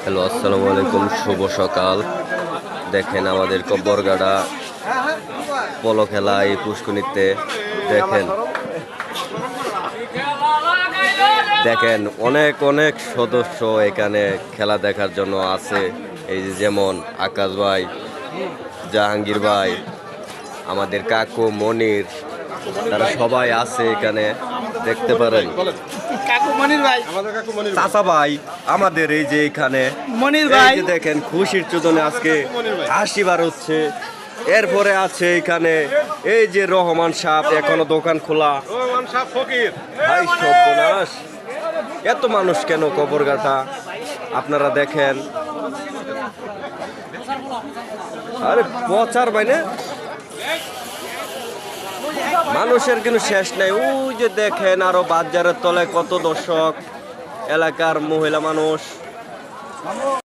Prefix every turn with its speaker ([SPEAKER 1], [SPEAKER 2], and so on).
[SPEAKER 1] Hello, আসসালামু আলাইকুম, শুভ সকাল। দেখেন আমাদের বরগাড়া পলো খেলা এই পুষ্করিতে দেখেন দেখেন অনেক অনেক সদস্য এখানে খেলা দেখার জন্য আছে। এই যে যেমন আকাশ ভাই, জাহাঙ্গীর ভাই, আমাদের কাকু মনির, তারা সবাই আছে এখানে, দেখতে পারেন। চাচা ভাই আমাদের এই যে এখানে
[SPEAKER 2] মনির ভাই
[SPEAKER 1] দেখেন খুশির চোদনে আজকে হাসি বার হচ্ছে। এরপরে আছে এখানে এই যে রহমান সাহেব, এখনো দোকান খোলা। ভাই সর্বনাশ, এত মানুষ কেন কবরগাটা আপনারা দেখেন। আরে প্রচার বাইনে মানুষের কিন্তু শেষ নাই। ওই যে দেখেন আরো বাজারের তলায় কত দর্শক, এলাকার মহিলা মানুষ।